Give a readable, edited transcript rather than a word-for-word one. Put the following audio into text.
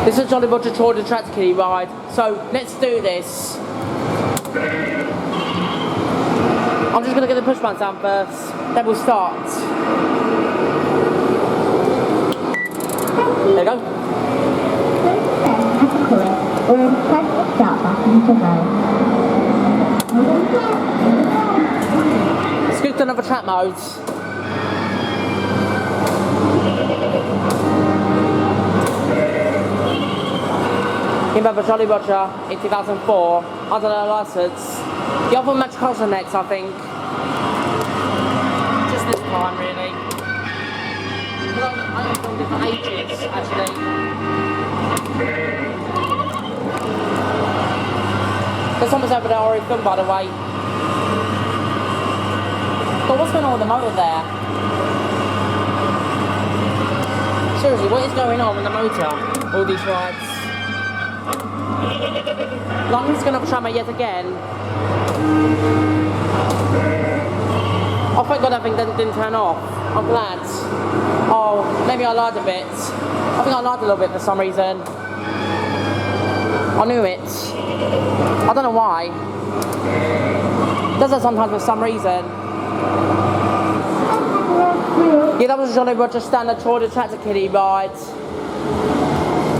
This is Jolly Roger Tour de Tractor Kiddie ride, so let's do this. I'm just going to get the push button down first, then we'll start. There we go. Let's go to another track mode. Remember Jolly Roger in 2004 under their license. The other much closer next, I think. Just this time, really. I don't know for ages, actually. There's someone's over there already filmed, by the way. But what's going on with the motor there? Seriously, what is going on with the motor? All these rides. I'm just going to try my yet again. Oh, thank God that thing didn't turn off. I'm glad. Oh, maybe I lied a bit. I think I lied a little bit for some reason. I knew it. I don't know why. It does that sometimes for some reason. Yeah, that was a Jolly Roger standard Tour de Tractor Kiddie ride.